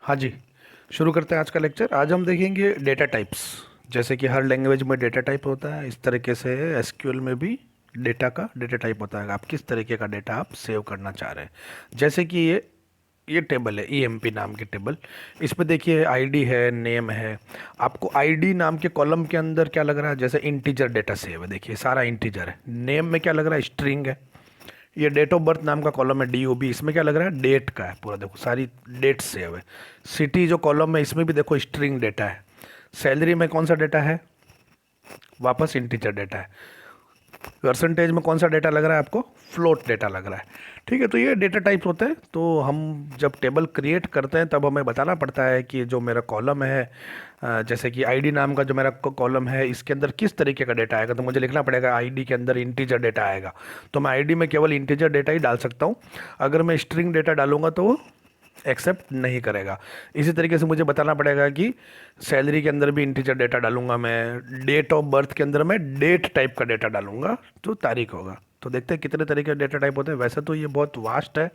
हाँ जी। शुरू करते हैं आज का लेक्चर। आज हम देखेंगे डेटा टाइप्स। जैसे कि हर लैंग्वेज में डेटा टाइप होता है, इस तरीके से एसक्यूएल में भी डेटा टाइप होता है। आप किस तरीके का डेटा आप सेव करना चाह रहे हैं। जैसे कि ये टेबल है, ईएमपी नाम की टेबल। इसमें देखिए आईडी है, नेम है। आपको आईडी नाम के कॉलम के अंदर क्या लग रहा है, जैसे इंटीजर डेटा सेव है। देखिए सारा इंटीजर है। नेम में क्या लग रहा है, स्ट्रिंग है। ये डेट ऑफ बर्थ नाम का कॉलम है, डीओबी। इसमें क्या लग रहा है, डेट का है पूरा। देखो सारी डेट सेव है। सिटी जो कॉलम है, इसमें भी देखो स्ट्रिंग डेटा है। सैलरी में कौन सा डेटा है, वापस इंटीजर डेटा है। परसेंटेज में कौन सा डेटा लग रहा है आपको, फ्लोट डेटा लग रहा है। ठीक है, तो ये डेटा टाइप्स होते हैं। तो हम जब टेबल क्रिएट करते हैं तब हमें बताना पड़ता है कि जो मेरा कॉलम है, जैसे कि आईडी नाम का जो मेरा कॉलम है, इसके अंदर किस तरीके का डेटा आएगा। तो मुझे लिखना पड़ेगा आईडी के अंदर इंटीजर डेटा आएगा। तो मैं आईडी में केवल इंटीजर डेटा ही डाल सकता हूँ। अगर मैं स्ट्रिंग डेटा डालूंगा तो वो एक्सेप्ट नहीं करेगा। इसी तरीके से मुझे बताना पड़ेगा कि सैलरी के अंदर भी इंटीजर डेटा डालूंगा मैं। डेट ऑफ बर्थ के अंदर मैं डेट टाइप का डेटा डालूंगा, जो तारीख होगा। तो देखते हैं कितने तरीके के डेटा टाइप होते हैं। वैसे तो ये बहुत वास्ट है,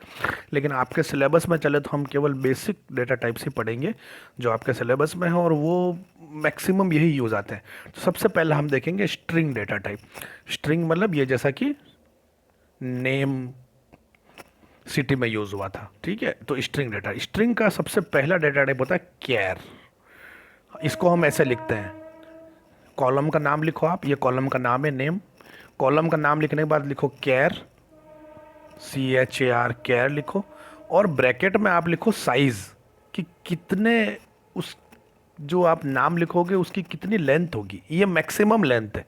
लेकिन आपके सिलेबस में चले तो हम केवल बेसिक डेटा टाइप्स ही पढ़ेंगे जो आपके सिलेबस में है, और वो मैक्सिमम यही यूज़ आते हैं। तो सबसे पहले हम देखेंगे स्ट्रिंग डेटा टाइप। स्ट्रिंग मतलब ये, जैसा कि नेम सिटी में यूज़ हुआ था। ठीक है, तो स्ट्रिंग डेटा, स्ट्रिंग का सबसे पहला डेटा टाइप होता है कैर। इसको हम ऐसे लिखते हैं, कॉलम का नाम लिखो आप। ये कॉलम का नाम है नेम। कॉलम का नाम लिखने के बाद लिखो कैर, CHAR, कैर लिखो। और ब्रैकेट में आप लिखो साइज, कि कितने, उस जो आप नाम लिखोगे उसकी कितनी लेंथ होगी। ये मैक्सिमम लेंथ है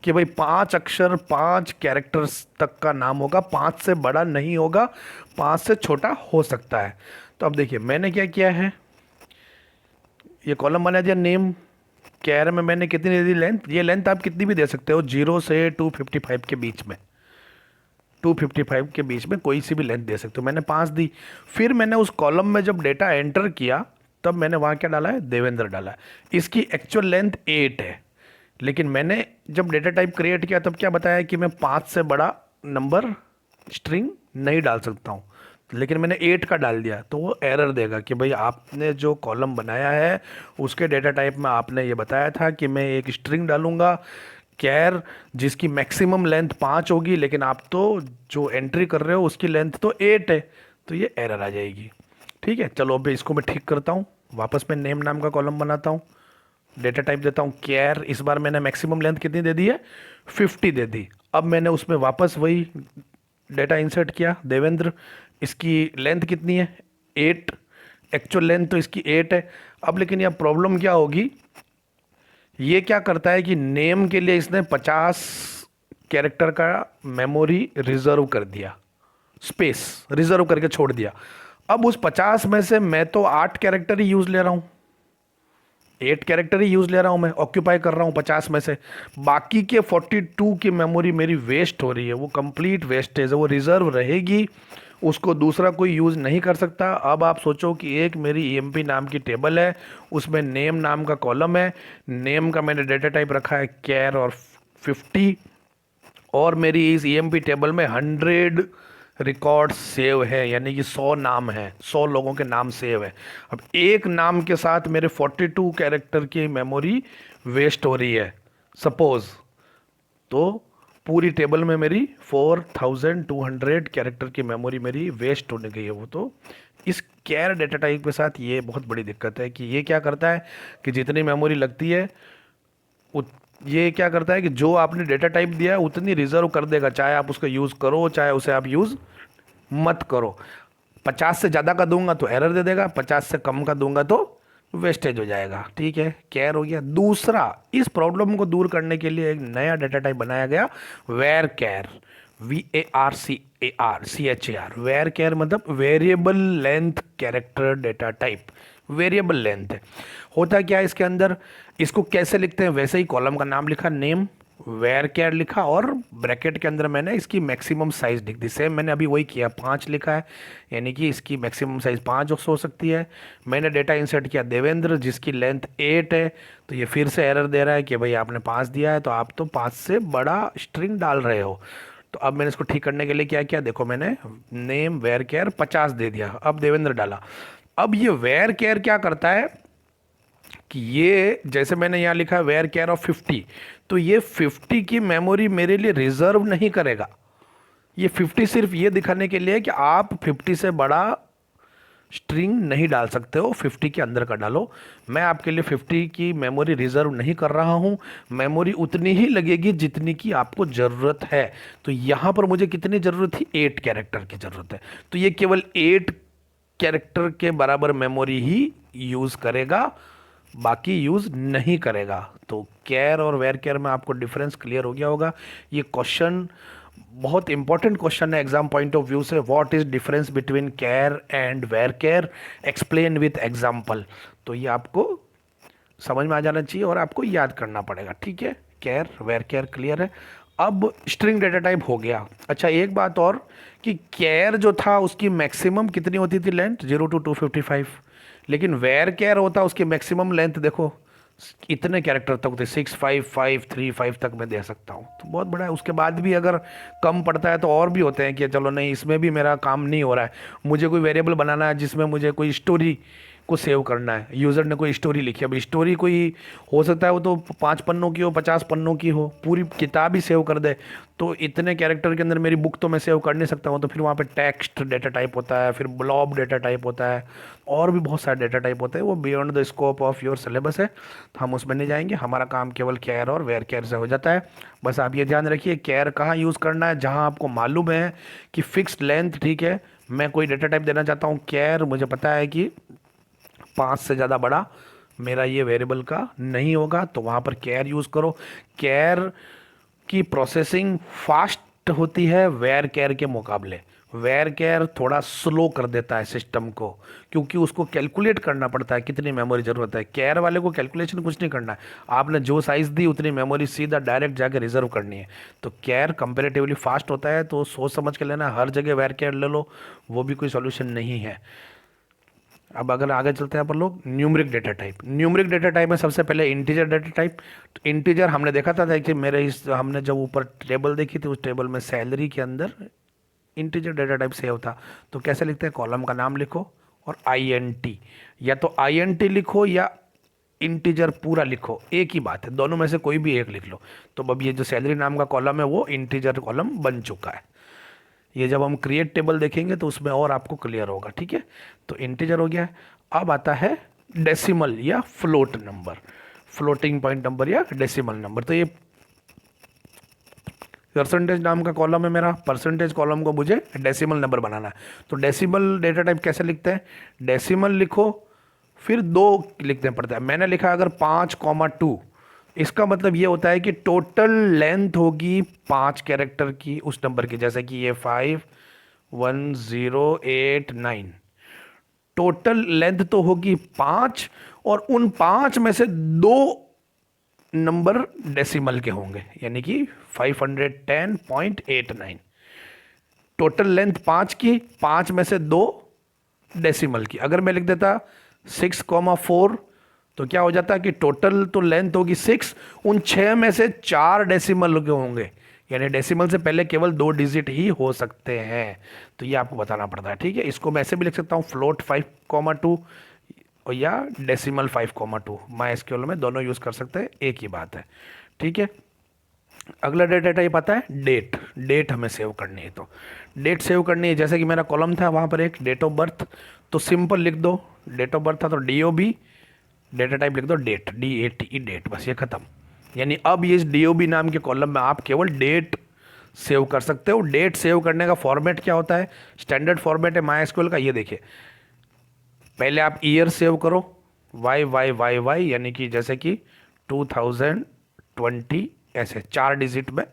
कि भाई 5 अक्षर 5 कैरेक्टर्स तक का नाम होगा, 5 से बड़ा नहीं होगा, 5 से छोटा हो सकता है। तो अब देखिए मैंने क्या किया है, ये कॉलम बना दिया नेम। कैर में मैंने कितनी दे दी लेंथ। ये लेंथ आप कितनी भी दे सकते हो, 0 से 255 के बीच में। 255 के बीच में कोई सी भी लेंथ दे सकते हो। मैंने 5 दी। फिर मैंने उस कॉलम में जब डेटा एंटर किया तब मैंने वहाँ क्या डाला है, देवेंद्र डाला है। इसकी एक्चुअल लेंथ 8 है, लेकिन मैंने जब डेटा टाइप क्रिएट किया तब क्या बताया कि मैं 5 से बड़ा नंबर स्ट्रिंग नहीं डाल सकता हूँ, लेकिन मैंने 8 का डाल दिया। तो वो एरर देगा कि भाई आपने जो कॉलम बनाया है उसके डेटा टाइप में आपने ये बताया था कि मैं एक स्ट्रिंग डालूंगा कैर, जिसकी मैक्सिमम लेंथ 5 होगी, लेकिन आप तो जो एंट्री कर रहे हो उसकी लेंथ तो 8 है। तो ये एरर आ जाएगी। ठीक है, चलो अभी इसको मैं ठीक करता हूँ। वापस मैं नेम नाम का कॉलम बनाता हूँ, डेटा टाइप देता हूँ कैर। इस बार मैंने मैक्सिमम लेंथ कितनी दे दी है, 50 दे दी। अब मैंने उसमें वापस वही डेटा इंसर्ट किया, देवेंद्र। इसकी लेंथ कितनी है, 8। एक्चुअल लेंथ तो इसकी 8 है। अब लेकिन यह प्रॉब्लम क्या होगी, ये क्या करता है कि नेम के लिए इसने 50 कैरेक्टर का मेमोरी रिजर्व कर दिया, स्पेस रिजर्व करके छोड़ दिया। अब उस 50 में से मैं तो 8 कैरेक्टर ही यूज ले रहा हूं, 8 कैरेक्टर ही यूज ले रहा हूं, मैं ऑक्यूपाई कर रहा हूं 50 में से। बाकी के 42 की मेमोरी मेरी वेस्ट हो रही है, वो कंप्लीट वेस्टेज है, वो रिजर्व रहेगी, उसको दूसरा कोई यूज नहीं कर सकता। अब आप सोचो कि एक मेरी ईएमपी नाम की टेबल है, उसमें नेम नाम का कॉलम है। नेम का मैंने डेटा टाइप रखा है कैर और 50, और मेरी इस ईएमपी टेबल में 100 रिकॉर्ड सेव है, यानी कि 100 नाम है, 100 लोगों के नाम सेव है। अब एक नाम के साथ मेरे 42 कैरेक्टर की मेमोरी वेस्ट हो रही है सपोज, तो पूरी टेबल में मेरी 4200 कैरेक्टर की मेमोरी मेरी वेस्ट होने गई है। वो तो इस कैर डेटा टाइप के साथ ये बहुत बड़ी दिक्कत है कि ये क्या करता है कि जितनी मेमोरी लगती है ये क्या करता है कि जो आपने डेटा टाइप दिया है उतनी रिजर्व कर देगा, चाहे आप उसका यूज़ करो चाहे उसे आप यूज़ मत करो। 50 से ज़्यादा का दूंगा तो एरर दे देगा, 50 से कम का दूंगा तो वेस्टेज हो जाएगा। ठीक है, कैर हो गया। दूसरा, इस प्रॉब्लम को दूर करने के लिए एक नया डेटा टाइप बनाया गया, वेर कैर। VARCAR, वेर कैर मतलब variable length character data type. Variable length है, होता क्या है इसके अंदर, इसको कैसे लिखते हैं वैसे ही, कॉलम का नाम लिखा नेम, वेर कैर लिखा, और ब्रैकेट के अंदर मैंने इसकी मैक्सिमम साइज लिख दी। सेम मैंने अभी वही किया, 5 लिखा है, यानी कि इसकी मैक्सिमम साइज 5 हो सकती है। मैंने डेटा इंसर्ट किया देवेंद्र, जिसकी लेंथ 8 है। तो ये फिर से एरर दे रहा है कि भाई आपने 5 दिया है तो आप तो 5 से बड़ा स्ट्रिंग डाल रहे हो। तो अब मैंने इसको ठीक करने के लिए क्या किया, देखो मैंने नेम वेर केयर 50 दे दिया, अब देवेंद्र डाला अब ये वेयर केयर क्या करता है कि ये जैसे मैंने यहाँ लिखा है वेयर केयर ऑफ 50, तो ये 50 की मेमोरी मेरे लिए रिजर्व नहीं करेगा। ये 50 सिर्फ ये दिखाने के लिए है कि आप 50 से बड़ा स्ट्रिंग नहीं डाल सकते हो, 50 के अंदर का डालो। मैं आपके लिए 50 की मेमोरी रिजर्व नहीं कर रहा हूँ, मेमोरी उतनी ही लगेगी जितनी की आपको ज़रूरत है। तो यहाँ पर मुझे कितनी ज़रूरत थी, 8 कैरेक्टर की ज़रूरत है, तो ये केवल 8 कैरेक्टर के बराबर मेमोरी ही यूज़ करेगा, बाकी यूज़ नहीं करेगा। तो केयर और वेयर केयर में आपको डिफरेंस क्लियर हो गया होगा। ये क्वेश्चन बहुत इंपॉर्टेंट क्वेश्चन है एग्जाम पॉइंट ऑफ व्यू से। What is difference between char and varchar, explain with example. तो ये आपको समझ में आ जाना चाहिए और आपको याद करना पड़ेगा, ठीक है। केयर वेयर केयर क्लियर है। अब स्ट्रिंग डेटा टाइप हो गया। अच्छा एक बात और कि केयर जो था उसकी मैक्सिमम कितनी होती थी लेंथ, 0 to 255, लेकिन वेयर केयर होता उसकी मैक्सिमम लेंथ देखो इतने कैरेक्टर तक होते, 65535 तक मैं दे सकता हूँ, तो बहुत बड़ा है। उसके बाद भी अगर कम पड़ता है तो और भी होते हैं कि चलो नहीं इसमें भी मेरा काम नहीं हो रहा है, मुझे कोई वेरिएबल बनाना है जिसमें मुझे कोई स्टोरी को सेव करना है। यूज़र ने कोई स्टोरी लिखी, अब स्टोरी कोई हो सकता है वो तो 5 पन्नों की हो, 50 पन्नों की हो, पूरी किताब ही सेव कर दे, तो इतने कैरेक्टर के अंदर मेरी बुक तो मैं सेव कर नहीं सकता हूँ। तो फिर वहाँ पे टेक्स्ट डेटा टाइप होता है, फिर ब्लॉब डेटा टाइप होता है, और भी बहुत सारे डेटा टाइप होते हैं। वो beyond the scope of your syllabus है, तो हम उसमें नहीं जाएंगे। हमारा काम केवल केयर और वेयर केयर से हो जाता है। बस आप ये ध्यान रखिए केयर कहाँ यूज़ करना है, जहाँ आपको मालूम है कि फिक्स्ड लेंथ, ठीक है, मैं कोई डेटा टाइप देना चाहता हूँ, केयर मुझे पता है कि 5 से ज़्यादा बड़ा मेरा ये वेरिएबल का नहीं होगा, तो वहाँ पर केयर यूज़ करो। केयर की प्रोसेसिंग फास्ट होती है वेयर केयर के मुकाबले। वेयर केयर थोड़ा स्लो कर देता है सिस्टम को, क्योंकि उसको कैलकुलेट करना पड़ता है कितनी मेमोरी ज़रूरत है। केयर वाले को कैलकुलेशन कुछ नहीं करना है, आपने जो साइज़ दी उतनी मेमोरी सीधा डायरेक्ट जाके रिजर्व करनी है। तो केयर कंपेरेटिवली फास्ट होता है, तो सोच समझ के लेना, हर जगह वेयर केयर ले लो वो भी कोई सॉल्यूशन नहीं है। अब अगर आगे चलते हैं अपन लोग numeric data type. Numeric data type में सबसे पहले इंटीजर डेटा टाइप। तो इंटीजर हमने देखा था कि मेरे इस हमने जब ऊपर टेबल देखी थी उस टेबल में सैलरी के अंदर इंटीजर डेटा टाइप सेव था। तो कैसे लिखते हैं, कॉलम का नाम लिखो और INT, या तो INT लिखो या इंटीजर पूरा लिखो, एक ही बात है, दोनों में से कोई भी एक लिख लो। तो अब ये जो सैलरी नाम का कॉलम है वो इंटीजर कॉलम बन चुका है। ये जब हम क्रिएट टेबल देखेंगे तो उसमें और आपको क्लियर होगा, ठीक है। तो इंटीजर हो गया है। अब आता है डेसिमल या float number, floating point number या डेसिमल नंबर। तो ये परसेंटेज नाम का कॉलम है मेरा, परसेंटेज कॉलम को मुझे डेसिमल नंबर बनाना है। तो डेसिमल डेटा टाइप कैसे लिखते हैं, डेसिमल लिखो फिर 2 लिखने पड़ता है। मैंने लिखा अगर 5,2, इसका मतलब ये होता है कि टोटल लेंथ होगी 5 कैरेक्टर की उस नंबर की, जैसे कि ये 51089, टोटल लेंथ तो होगी 5, और उन 5 में से 2 नंबर डेसिमल के होंगे, यानी कि 510.89। टोटल लेंथ 5 की, 5 में से 2 डेसिमल की। अगर मैं लिख देता 6,4, तो क्या हो जाता है कि टोटल तो लेंथ होगी 6, उन 6 में से 4 डेसिमल के होंगे, यानी डेसिमल से पहले केवल 2 डिजिट ही हो सकते हैं। तो ये आपको बताना पड़ता है, ठीक है। इसको मैं ऐसे भी लिख सकता हूँ फ्लोट 5,2 या डेसिमल 5,2, MySQL में दोनों यूज़ कर सकते हैं, एक ही बात है, ठीक है। अगला डेटा टाइप आता है डेट। डेट हमें सेव करनी है, तो डेट सेव करनी है। जैसे कि मेरा कॉलम था वहाँ पर एक डेट ऑफ बर्थ, तो सिंपल लिख दो, डेट ऑफ बर्थ था तो DOB, डेटा टाइप लिख दो डेट, DATE डेट, बस ये खत्म। यानी अब ये इस DOB नाम के कॉलम में आप केवल डेट सेव कर सकते हो। डेट सेव करने का फॉर्मेट क्या होता है, स्टैंडर्ड फॉर्मेट है MySQL का, ये देखिए। पहले आप ईयर सेव करो, YYYY, यानी कि जैसे कि 2020, ऐसे 4 डिजिट में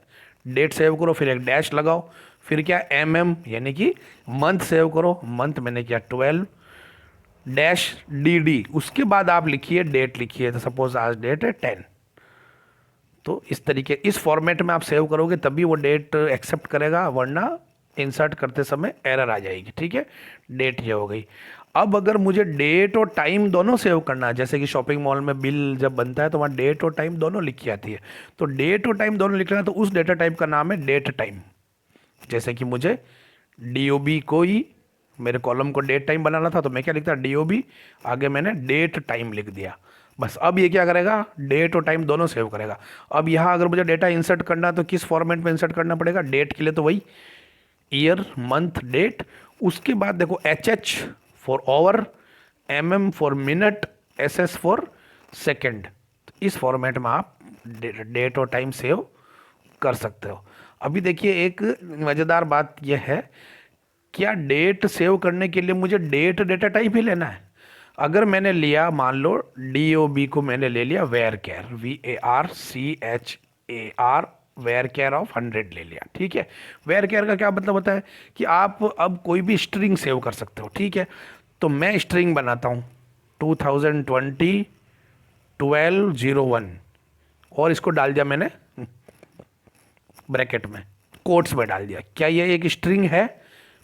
डेट सेव करो, फिर एक डैश लगाओ, फिर क्या MM यानी कि मंथ सेव करो, मंथ मैंने किया 12 डैश DD, उसके बाद आप लिखिए डेट लिखिए, तो सपोज आज डेट है 10। तो इस तरीके इस फॉर्मेट में आप सेव करोगे तभी वो डेट एक्सेप्ट करेगा, वरना इंसर्ट करते समय एरर आ जाएगी, ठीक है। डेट ये हो गई। अब अगर मुझे डेट और टाइम दोनों सेव करना है, जैसे कि शॉपिंग मॉल में बिल जब बनता है तो वहाँ डेट और टाइम दोनों लिखी आती है, तो डेट और टाइम दोनों लिखना है, तो उस डेटा टाइप का नाम है डेट टाइम। जैसे कि मुझे DOB को ही मेरे कॉलम को डेट टाइम बनाना था तो मैं क्या लिखता, DOB, आगे मैंने डेट टाइम लिख दिया। बस अब ये क्या करेगा, डेट और टाइम दोनों सेव करेगा। अब यहाँ अगर मुझे डेटा इंसर्ट करना है तो किस फॉर्मेट में इंसर्ट करना पड़ेगा, डेट के लिए तो वही ईयर मंथ डेट, उसके बाद देखो HH for hour, MM for minute, SS for second. इस फॉर्मेट में आप डेट और टाइम सेव कर सकते हो। अभी देखिए एक मज़ेदार बात यह है, क्या डेट सेव करने के लिए मुझे डेट डेटा टाइप ही लेना है? अगर मैंने लिया, मान लो DOB को मैंने ले लिया varchar, VARCHAR, varchar of 100 ले लिया, ठीक है। वेयर केयर का क्या मतलब होता है कि आप अब कोई भी स्ट्रिंग सेव कर सकते हो, ठीक है। तो मैं स्ट्रिंग बनाता हूँ 2020 1201 और इसको डाल दिया मैंने ब्रैकेट में, कोट्स में डाल दिया। क्या ये एक स्ट्रिंग है?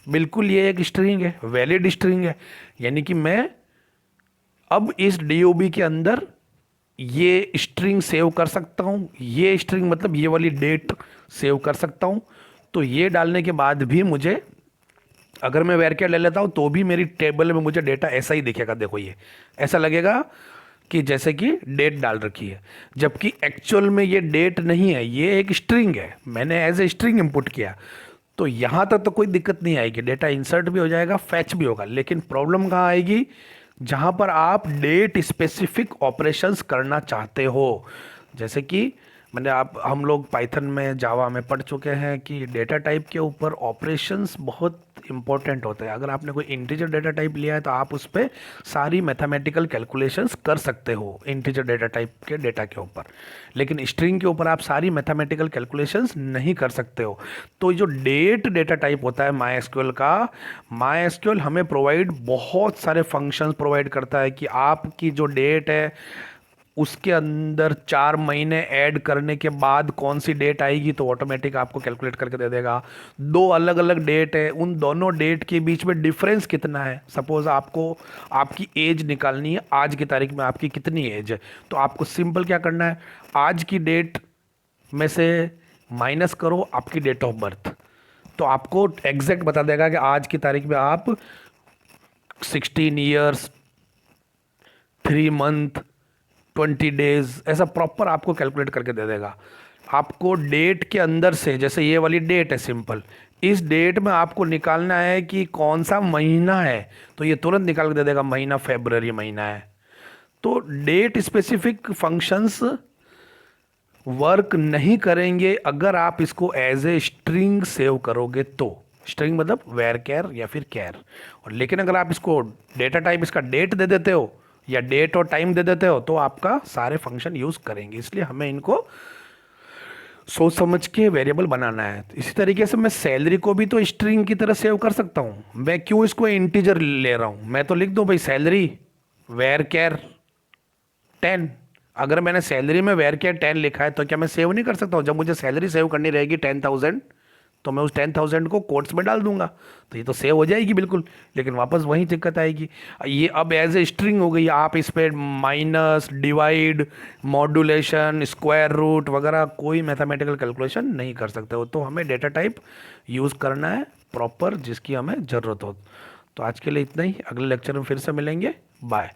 बिल्कुल ये एक स्ट्रिंग है, वैलिड स्ट्रिंग है। यानी कि मैं अब इस DOB के अंदर ये स्ट्रिंग सेव कर सकता हूँ, ये स्ट्रिंग मतलब ये वाली डेट सेव कर सकता हूँ। तो ये डालने के बाद भी मुझे, अगर मैं वेरकेयर ले लेता हूँ तो भी मेरी टेबल में मुझे डेटा ऐसा ही दिखेगा। देखो ये ऐसा लगेगा कि जैसे कि डेट डाल रखी है, जबकि एक्चुअल में ये डेट नहीं है, ये एक स्ट्रिंग है, मैंने एज ए स्ट्रिंग इंपुट किया। तो यहाँ तक तो कोई दिक्कत नहीं आएगी, डेटा इंसर्ट भी हो जाएगा, फैच भी होगा। लेकिन प्रॉब्लम कहाँ आएगी, जहाँ पर आप डेट स्पेसिफिक ऑपरेशंस करना चाहते हो। जैसे कि मैंने हम लोग पाइथन में, जावा में पढ़ चुके हैं कि डेटा टाइप के ऊपर ऑपरेशंस बहुत इंपॉर्टेंट होते हैं। अगर आपने कोई इंटीजर डेटा टाइप लिया है तो आप उस पर सारी मैथमेटिकल कैलकुलेशंस कर सकते हो इंटीजर डेटा टाइप के डेटा के ऊपर, लेकिन स्ट्रिंग के ऊपर आप सारी मैथमेटिकल कैलकुलेशंस नहीं कर सकते हो। तो जो डेट डेटा टाइप होता है MySQL का, MySQL हमें प्रोवाइड बहुत सारे फंक्शंस प्रोवाइड करता है कि आपकी जो डेट है उसके अंदर 4 महीने ऐड करने के बाद कौन सी डेट आएगी तो ऑटोमेटिक आपको कैलकुलेट करके दे देगा। 2 अलग अलग डेट है, उन दोनों डेट के बीच में डिफरेंस कितना है। सपोज आपको आपकी एज निकालनी है, आज की तारीख में आपकी कितनी एज है, तो आपको सिंपल क्या करना है, आज की डेट में से माइनस करो आपकी डेट ऑफ बर्थ, तो आपको एग्जैक्ट बता देगा कि आज की तारीख में आप 16 ईयर्स 3 मंथ 20 डेज, ऐसा प्रॉपर आपको कैलकुलेट करके दे देगा। आपको डेट के अंदर से, जैसे ये वाली डेट है सिंपल, इस डेट में आपको निकालना है कि कौन सा महीना है, तो ये तुरंत निकाल के दे देगा महीना फरवरी महीना है। तो डेट स्पेसिफिक फंक्शंस वर्क नहीं करेंगे अगर आप इसको एज ए स्ट्रिंग सेव करोगे तो। स्ट्रिंग मतलब वेयर केयर या फिर केयर। और लेकिन अगर आप इसको डेटा टाइप इसका डेट दे देते हो या डेट और टाइम दे देते हो तो आपका सारे फंक्शन यूज करेंगे। इसलिए हमें इनको सोच समझ के वेरिएबल बनाना है। इसी तरीके से मैं सैलरी को भी तो स्ट्रिंग की तरह सेव कर सकता हूँ। मैं क्यों इसको इंटीजर ले रहा हूँ, मैं तो लिख दूँ भाई सैलरी वेयर केयर 10। अगर मैंने सैलरी में वेयर केयर 10 लिखा है तो क्या मैं सेव नहीं कर सकता हूँ? जब मुझे सैलरी सेव करनी रहेगी 10,000 तो मैं उस 10,000 को कोट्स में डाल दूंगा, तो ये तो सेव हो जाएगी बिल्कुल। लेकिन वापस वही दिक्कत आएगी, ये अब एज ए स्ट्रिंग हो गई, आप इस पर minus, divide, modulation, square root वगैरह कोई मैथमेटिकल कैलकुलेशन नहीं कर सकते हो। तो हमें डेटा टाइप यूज़ करना है प्रॉपर जिसकी हमें ज़रूरत हो। तो आज के लिए इतना ही, अगले लेक्चर में फिर से मिलेंगे, बाय।